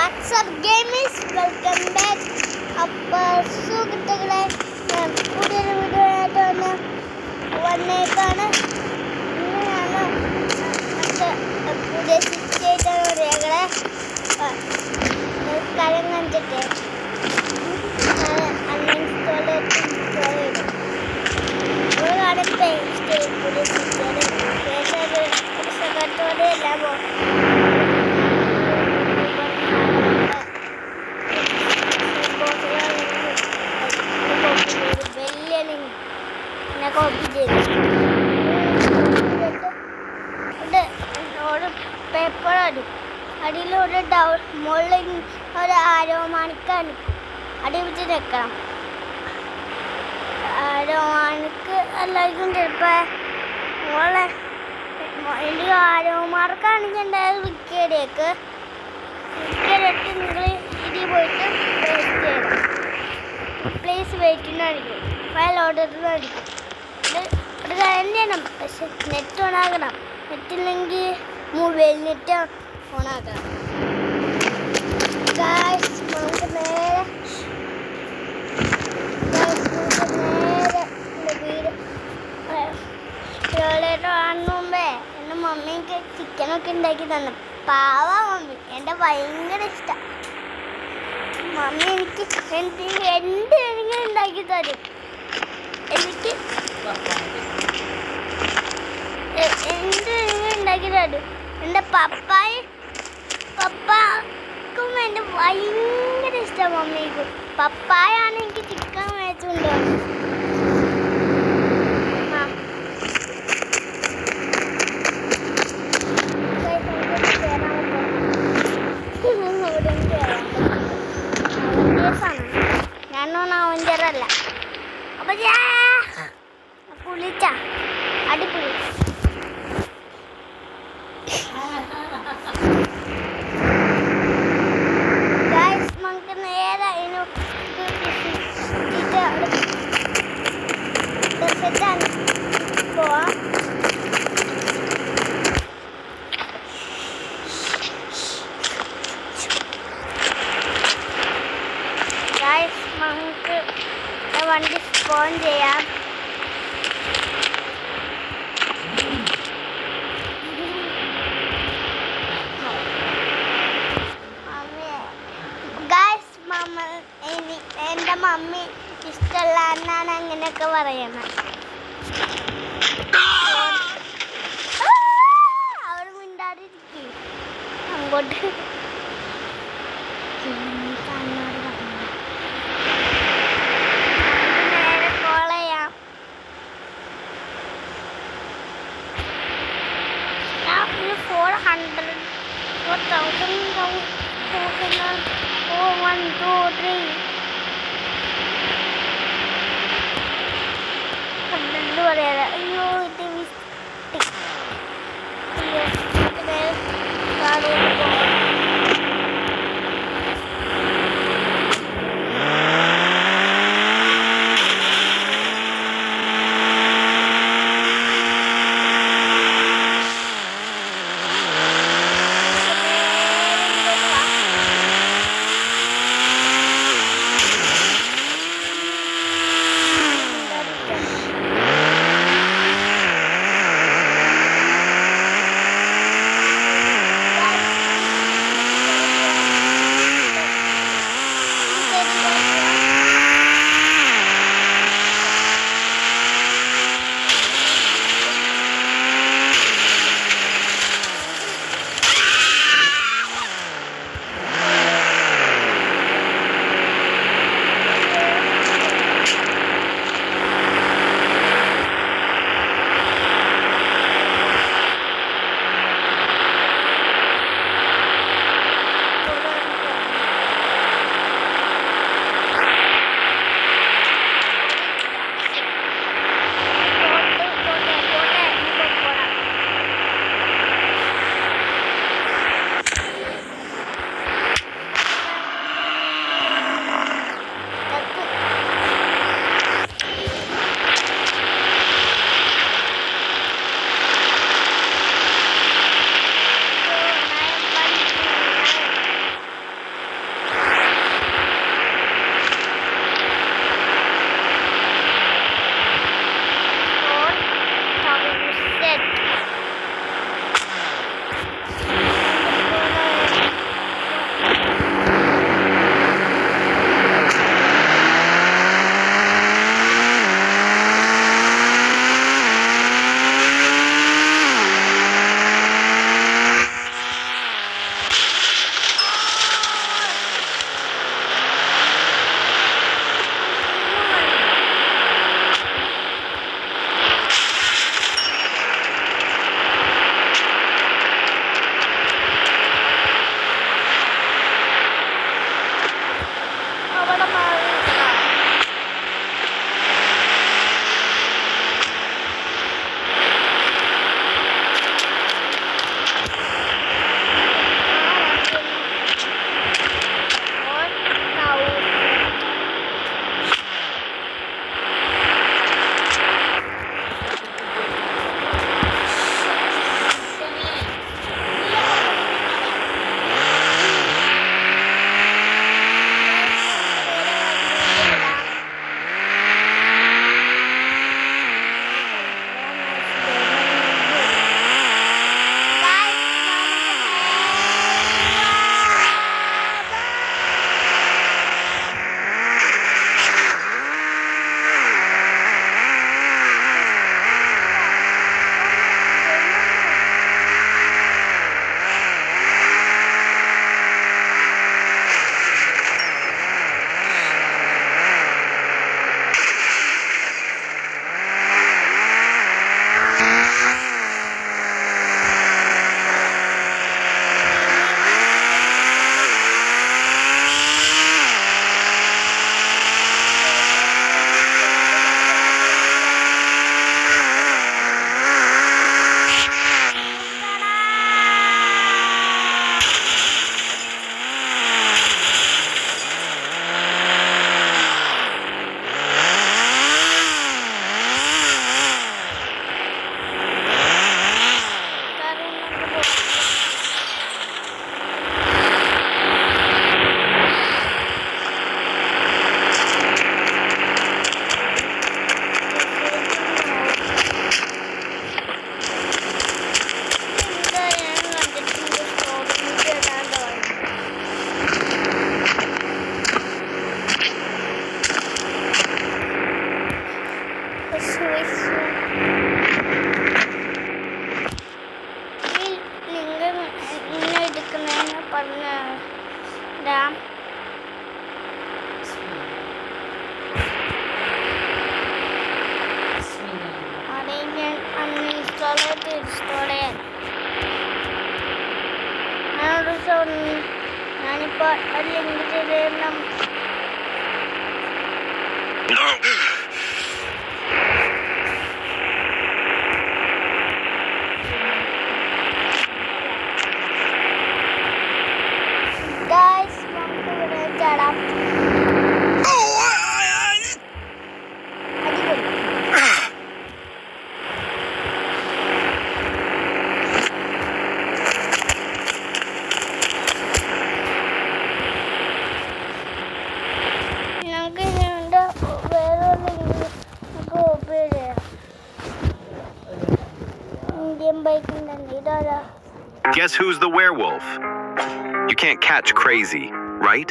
WhatsApp gamers welcome back. അപ്പോൾ സുഹൃത്തുക്കളെ, പുതിയൊരു വീഡിയോ ആയിട്ട് വന്നേക്കാണ്. ഇങ്ങനെയാണ് പുതിയ സിറ്റുവേഷൻ രേഖകളെ കാര്യം കണ്ടിട്ട് അൺഇൻസ്റ്റാൾ ചെയ്തു. ഒരു കാലം പുതിയ സിറ്റുവേഷൻ സകത്തോടെ എല്ലാം കോപ്പി ചെയ്തു ഒരു പേപ്പർ അടിയിലൂടെ മുകളിൽ ഒരു ആരോമാണിക്കാണ് അടി വെച്ച് വെക്കണം. ആരോമാണിക്ക് എല്ലാവർക്കും ചിലപ്പോൾ മോളെ എനിക്ക് ആരോമാർക്കാണെങ്കിൽ ഉണ്ടായത് വിക്കറ്റിലേക്ക് നിങ്ങൾ ഇതിൽ പോയിട്ട് പേസ്റ്റ് ചെയ്യണം. പ്ലേസ് വെയിറ്റിനായിരിക്കും, ഫയൽ ഓർഡറിനായിരിക്കും. ഒരു കാര്യം ചെയ്യണം, പക്ഷെ നെറ്റ് ഓണാക്കണം. നെറ്റില്ലെങ്കിൽ മൊബൈൽ നെറ്റ് ഓണാക്കണം. നമുക്ക് നേരെ കാണുന്ന മുമ്പേ എൻ്റെ മമ്മിക്ക് ചിക്കനൊക്കെ ഉണ്ടാക്കി തന്നു. പാവ മമ്മി, എൻ്റെ ഭയങ്കര ഇഷ്ടം. മമ്മി എനിക്ക് എന്തെങ്കിലും ഉണ്ടാക്കി തരും. എനിക്ക് എന്തെങ്കിലും ഉണ്ടാക്കി തരും. എൻ്റെ പപ്പാക്കും എൻ്റെ ഭയങ്കര ഇഷ്ടം. മമ്മിക്കും പപ്പായാണ് എനിക്ക് ചിക്കൻ മേടിച്ചുകൊണ്ട് വന്നത്. ഞാനൊന്നും അവഞ്ചറല്ല. അപ്പൊ കുളിച്ച അടിപൊളി. നമുക്ക് നേരെ പോവാം. നമുക്ക് വണ്ടി സ്പോൺ ചെയ്യാം. എൻ്റെ മമ്മി ഇഷ്ടമല്ല എന്നാണ് അങ്ങനെയൊക്കെ പറയുന്നത്. അവർ മിണ്ടാതിരിക്കും അങ്ങോട്ട്. നേരെ കോൾ ചെയ്യാം. 400 4,000 1 2 3 പറയാ. അയ്യോ ഇത് Ram. Ada yang uninstall atau install ya? Nanipot link ചെയ്യണം. Guys, നമുക്ക് ഇവിടെ ചാടാം. Guess who's the werewolf? You can't catch crazy, right?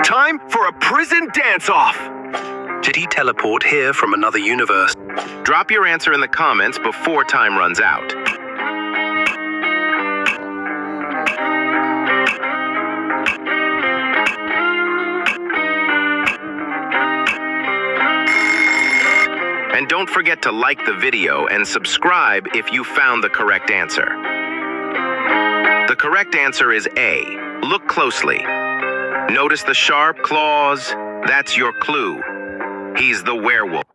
Time for a prison dance-off! Did he teleport here from another universe? Drop your answer in the comments before time runs out. And don't forget to like the video and subscribe if you found the correct answer. The correct answer is A. Look closely. Notice the sharp claws? That's your clue. He's the werewolf.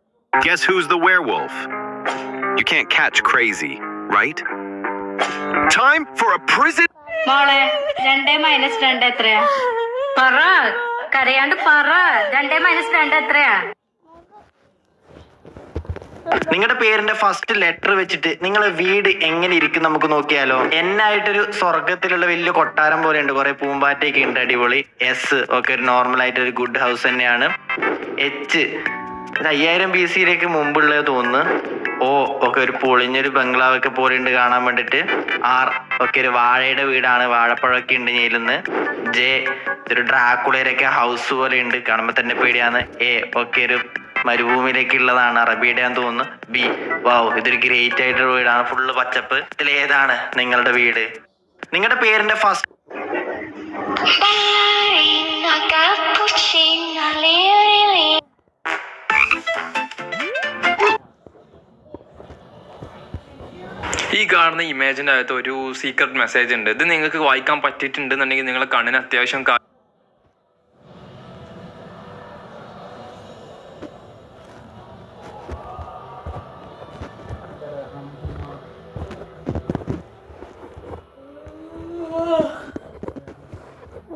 Guess who's the werewolf? You can't catch crazy, right? Time for a prison... മോളെ 2 - 2 എത്രയാ? പറ, കരയാണ്ട് പറ. 2 - 2 എത്രയാ? നിങ്ങളുടെ പേരിന്റെ first letter വെച്ചിട്ട് നിങ്ങളെ വീട് എങ്ങനെ ഇരിക്കും നമുക്ക് നോക്കിയാലോ. എന്നായിട്ടൊരു സ്വർഗത്തിലുള്ള വലിയ കൊട്ടാരം പോലെ ഉണ്ട്, കുറെ പൂമ്പാറ്റയൊക്കെ ഉണ്ട്, അടിപൊളി. എസ് ഒക്കെ ഒരു നോർമൽ ആയിട്ട് ഒരു ഗുഡ് ഹൗസ് തന്നെയാണ്. എച്ച് 5000 BC മുമ്പുള്ളത് തോന്നുന്നു. ഓ ഒക്കെ ഒരു പൊളിഞ്ഞൊരു ബംഗ്ലാവ് ഒക്കെ പോലെ ഉണ്ട് കാണാൻ വേണ്ടിട്ട്. ആർ ഒക്കെ ഒരു വാഴയുടെ വീടാണ്, വാഴപ്പഴമൊക്കെ ഉണ്ട് ഞെയിലുന്ന്. ജെ ഒരു ഡ്രാക്കുളയൊക്കെ ഹൗസ് പോലെ ഉണ്ട്, കാണുമ്പോ തന്നെ പേടിയാണ്. എ ഒക്കെ ഒരു മരുഭൂമിയിലേക്ക് ഉള്ളതാണ്, അറബിയുടെ ആണെന്ന് തോന്നുന്നു. ബി വാവ് ഇതൊരു ഗ്രേറ്റ് ആയിട്ടൊരു വീടാണ്, ഫുള്ള് പച്ചപ്പ്. ഇതിൽ ഏതാണ് നിങ്ങളുടെ വീട്? നിങ്ങളുടെ പേരിന്റെ ഫസ്റ്റ് ഈ കാണുന്ന ഇമേജിൻ്റെ അകത്ത് ഒരു സീക്രട്ട് മെസ്സേജ് ഉണ്ട്. ഇത് നിങ്ങൾക്ക് വായിക്കാൻ പറ്റിയിട്ടുണ്ടെന്നുണ്ടെങ്കിൽ നിങ്ങളെ കണ്ണിന് അത്യാവശ്യം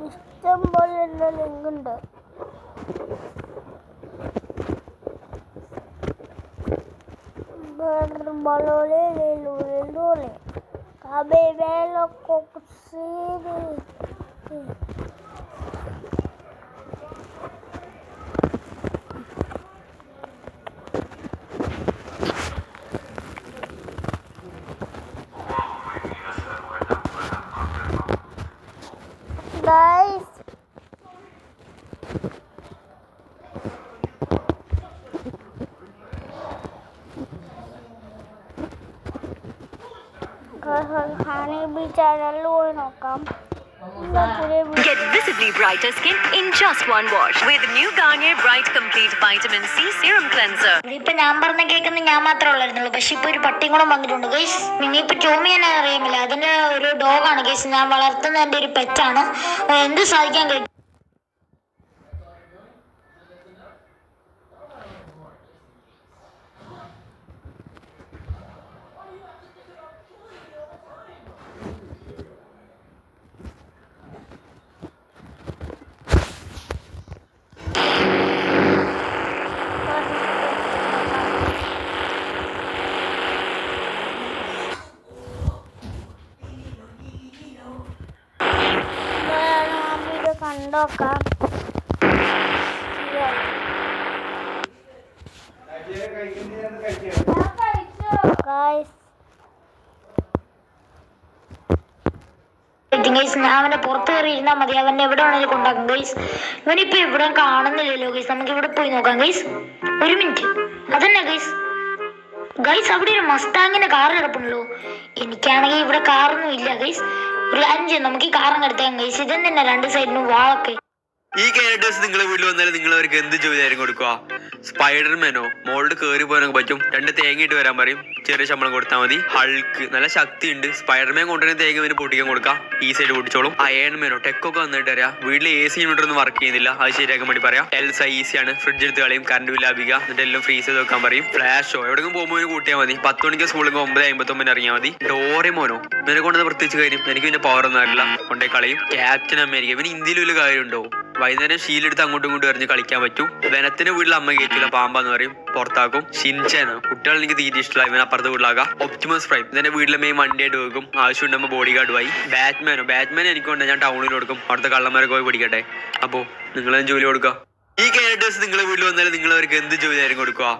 ഇഷ്ടം പോലെയുള്ള ലിങ്ക് ഉണ്ട്. Balole lele cabello coccini. Guys, Get visibly brighter skin in just one wash with new Garnier Bright Complete Vitamin C Serum Cleanser. ഇതിപ്പോ ഞാൻ പറഞ്ഞ കേൾക്കുന്ന ഞാൻ മാത്രമേ ഉള്ളായിരുന്നുള്ളൂ, പക്ഷെ ഇപ്പൊ ഒരു പട്ടിയും കൂടെ വന്നിട്ടുണ്ട് ഗൈസ്. ഇനിയിപ്പോ ടോമി എന്നെ അറിയാമില്ല, അതിന്റെ ഒരു ഡോഗാണ് ഗൈസ്, ഞാൻ വളർത്തുന്ന എന്റെ ഒരു പെറ്റാണ്. എന്ത് സാധിക്കാൻ കഴിയും. കണ്ടോക്കാം. Guys, ഞാൻ അവനെ പുറത്ത് കയറി ഇരുന്നാൽ മതി, അവനെ എവിടെ വേണമെങ്കിലും കൊണ്ടാക്കും ഗൈസ്. ഇവനിപ്പോ ഇവിടെ കാണുന്നില്ലല്ലോ ഗൈസ്, നമുക്ക് ഇവിടെ പോയി നോക്കാം ഗൈസ്. ഒരു മിനിറ്റ്, അതന്നെ ഗൈസ്. ഗൈസ് അവിടെ ഒരു മസ്താങ്ങിന്റെ കാർ കിടപ്പുണ്ടല്ലോ. എനിക്കാണെങ്കിൽ ഇവിടെ കാറൊന്നും ഇല്ല ഗൈസ്. ഒരു കാര്യം ചെയ്യാം, നമുക്ക് ഈ കാറങ്ങ് എടുത്തേക്കാം ഗൈസ്. ഇതെന്നെ 2 സൈഡിനും വാളൊക്കെ. ഈ ക്യാരക്ടേഴ്സ് നിങ്ങളെ വീട്ടിൽ വന്നാൽ നിങ്ങൾ അവർക്ക് എന്ത് ജോലിയായിരിക്കും കൊടുക്കുക? സ്പൈഡർമാനോ മോളിൽ കയറി പോകാനൊക്കെ പറ്റും. 2 തേങ്ങ ഇട്ട് വരാൻ പറയും, ചെറിയ ശമ്പളം കൊടുത്താൽ മതി. ഹൾക്ക് നല്ല ശക്തി ഉണ്ട്, സ്പൈഡർമാൻ കൊണ്ടുവരുന്ന തേങ്ങ ഇവന് പൊട്ടിക്കാൻ കൊടുക്കാം, ഈ സൈഡ് പൊട്ടിച്ചോളും. അയൺമാനോ ടെക്കൊക്കെ വന്നിട്ട് അറിയാം, വീട്ടിൽ AC യൂണിറ്റ് ഒന്നും വർക്ക് ചെയ്യുന്നില്ല, അത് ശരിയാക്കാൻ വേണ്ടി പറയാം. എൽസ ഈസിയാണ്, ഫ്രിഡ്ജ് എടുത്ത് കളയും, കറണ്ട് ബില്ല് ലാഭിക്കുക, എന്നിട്ട് എല്ലാം ഫ്രീസ് ചെയ്ത് വെക്കാൻ പറയും. ഫ്ലാഷോ എവിടെയെങ്കിലും പോകുമ്പോൾ കൂട്ടിയാൽ മതി, 10 മണിക്ക് സ്കൂളിൽ 9:59 ഇറങ്ങിയാൽ മതി. ഡോറെമോനോ ഇവനെ കൊണ്ടത് പ്രത്യേകിച്ച് കാര്യം, എനിക്ക് പിന്നെ പവർ ഒന്നും അറിയില്ല, കൊണ്ടേ കളയും. ക്യാപ്റ്റൻ അമേരിക്ക ഇവന് ഇന്ത്യയിൽ വലിയ കാര്യമുണ്ടോ? വൈകുന്നേരം ഷീലെടുത്ത് അങ്ങോട്ടും ഇങ്ങോട്ടും എറിഞ്ഞ് കളിക്കാൻ പറ്റും. വെനത്തിന്റെ വീട്ടിൽ അമ്മ കയറ്റില്ല, പാമ്പാന്ന് പറയും, പുറത്താക്കും. ഷിൻചാനോ കുട്ടികൾ എനിക്ക് തീരെ ഇഷ്ടമില്ല, ഇവൻ അപ്പുറത്തെ വീട്ടിലാകാം. ഒപ്റ്റിമസ് പ്രൈം ഇതിന്റെ വീട്ടിലെ മെയിൻ വണ്ടിയായിട്ട് വെക്കും, ആവശ്യം ഉണ്ടാകുമ്പോൾ ബോഡി ഗാർഡുമായി. ബാറ്റ്മാൻ എനിക്ക് കൊണ്ട് ഞാൻ ടൗണിൽ കൊടുക്കും, അവിടുത്തെ കള്ളന്മാരൊക്കെ പോയി പിടിക്കട്ടെ. അപ്പോ നിങ്ങളെന്ത് ജോലി കൊടുക്കുക? ഈ ക്യാരക്ടേഴ്സ് നിങ്ങളെ വീട്ടിൽ വന്നാൽ നിങ്ങൾ അവർക്ക് എന്ത് ജോലിയായിരിക്കും കൊടുക്കുക?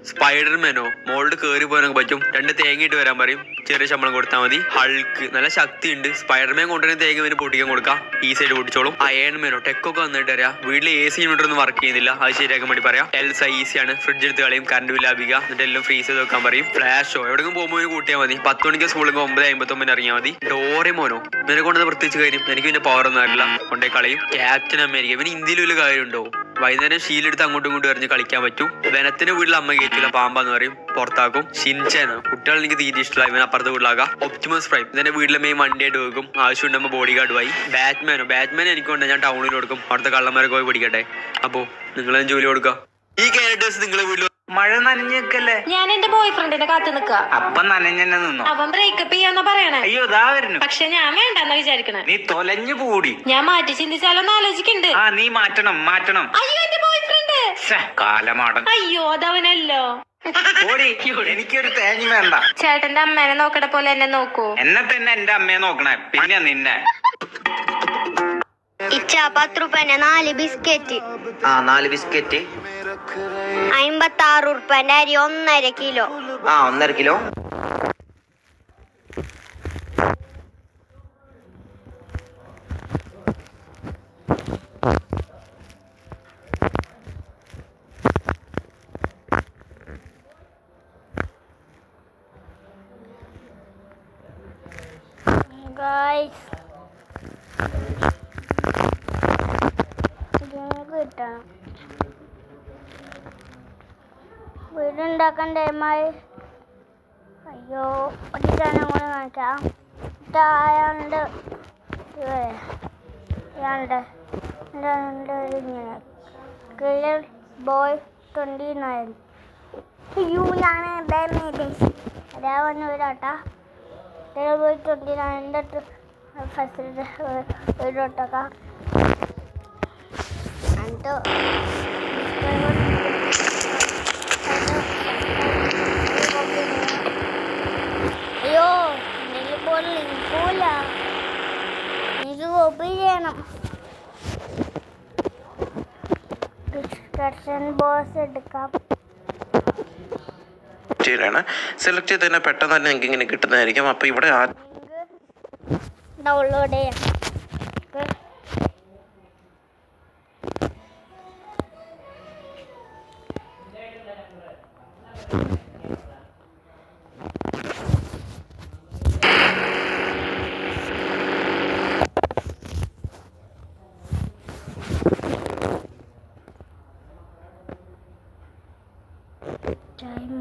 സ്പൈഡർമാനോ മോളിൽ കയറി പോകാനൊക്കെ പറ്റും, 2 തേങ്ങ ഇട്ട് വരാൻ പറയും, ചെറിയ ശമ്പളം കൊടുത്താൽ മതി. ഹൾക്ക് നല്ല ശക്തി ഉണ്ട്, സ്പൈഡർമാൻ കൊണ്ടുവരുന്ന തേങ്ങ ഇവന് പൊട്ടിക്കാൻ കൊടുക്കാം, ഈ സൈഡ് പൊട്ടിച്ചോളും. അയൺമാനോ ടെക്കൊക്കെ വന്നിട്ട് അറിയാം, വീട്ടിൽ AC യൂണിറ്റ് ഒന്നും വർക്ക് ചെയ്യുന്നില്ല, അത് ശരിയാക്കാൻ വേണ്ടി പറയാം. എൽസ ഈസിയാണ്, ഫ്രിഡ്ജ് എടുത്ത് കളയും, കറണ്ട് ബില്ല് ലാഭിക്കുക, എന്നിട്ട് എല്ലാം ഫ്രീസ് ചെയ്ത് വെക്കാൻ പറയും. ഫ്ലാഷോ എവിടെയെങ്കിലും പോകുമ്പോൾ കൂട്ടിയാൽ മതി, 10 മണിക്ക് സ്കൂളിൽ 9:59 ഇറങ്ങിയാൽ മതി. ഡോറെമോനോ ഇവനെ കൊണ്ടത് പ്രത്യേകിച്ച് കാര്യം, എനിക്ക് പിന്നെ പവർ ഒന്നും അറിയില്ല, കൊണ്ടേ കളയും. ക്യാപ്റ്റൻ അമേരിക്ക ഇവന് ഇന്ത്യയിൽ വലിയ കാര്യമുണ്ടോ? വൈകുന്നേരം ഷീലെടുത്ത് അങ്ങോട്ടും ഇങ്ങോട്ടും എറിഞ്ഞ് കളിക്കാൻ പറ്റും. വെനത്തിന്റെ വീട്ടിൽ അമ്മ കയറ്റില്ല, പാമ്പാന്ന് പറയും, പുറത്താക്കും. ഷിൻചാനോ കുട്ടികൾ എനിക്ക് തീരെ ഇഷ്ടമില്ല, ഇവൻ അപ്പുറത്തെ വീട്ടിലാകാം. ഒപ്റ്റിമസ് പ്രൈം ഇതിന്റെ വീട്ടിലെ മെയിൻ വണ്ടിയായിട്ട് വെക്കും, ആവശ്യം ഉണ്ടാകുമ്പോൾ ബോഡി ഗാർഡുമായി. ബാറ്റ്മാൻ എനിക്ക് കൊണ്ട് ഞാൻ ടൗണിൽ കൊടുക്കും, അവിടുത്തെ കള്ളന്മാരൊക്കെ പോയി പിടിക്കട്ടെ. അപ്പോ നിങ്ങളെന്ത് ജോലി കൊടുക്കുക? ഈ ക്യാരക്ടേഴ്സ് നിങ്ങളെ വീട്ടിൽ മഴ നനഞ്ഞേക്കല്ലേ? ഞാൻ എന്റെ ബോയ് ഫ്രണ്ടിനെ കാത്തു നിക്ക. അപ്പൊ നനഞ്ഞെന്നെ നിന്നോ? അവൻ ബ്രേക്കപ്പ് ചെയ്യാന്നാ പറയണേ. അയ്യോ ഇതാ വരുന്നു. പക്ഷെ ഞാൻ വേണ്ടെന്നാ വിചാരിക്കണേ. നീ തൊലഞ്ഞു കൂടി. ഞാൻ മാറ്റി ചിന്തിച്ചാലോന്ന് ആലോചിക്കണ്ട്. ആ നീ മാറ്റണം. അയ്യോ എന്റെ ബോയ് ഫ്രണ്ട്. കാലമാടൻ. അയ്യോ അതവനല്ലോ. ഓടി, എനിക്കൊരു തേങ്ങ വേണ്ട. ചേട്ടന്റെ അമ്മേനെ നോക്കണ പോലെ എന്നെ നോക്കൂ. എന്നെ തന്നെ എന്റെ അമ്മയെ നോക്കണേ, പിന്നെ നിന്നെ. ഇച്ച 10 രൂപേന്റെ 4 ബിസ്ക്കറ്റ്. 4 ബിസ്ക്കറ്റ്. 56 രൂപേന്റെ അരി 1.5 കിലോ. 1.5 കിലോ. ഗൈസ് കിട്ടണം, വീടുണ്ടാക്കാൻ ടൈമായി. അയ്യോ ഒട്ടിച്ചാണ് കൂടെ കാണിക്കാം. അയാളുടെ ഇങ്ങനെ കില്ലർ ബോയ് 29. അയ്യോ ഞാൻ അതാ വന്ന് വരാട്ടാ. കില്ലർ ബോയ് 29 ഫസ്റ്റ് വീടോട്ടേക്കാം. അയ്യോ എന്തെങ്കിലും പോലെ ലിങ്കൂല, എനിക്ക് കോപ്പി ചെയ്യണം. ഡിസ്കഷൻ ബോക്സ് എടുക്കാം. സെലക്ട് ചെയ്ത് തന്നെ പെട്ടെന്ന് തന്നെ നിങ്ങൾക്ക് ഇങ്ങനെ കിട്ടുന്നതായിരിക്കും. അപ്പൊ ഇവിടെ ഡൗൺലോഡ് ചെയ്യാം. ടൈം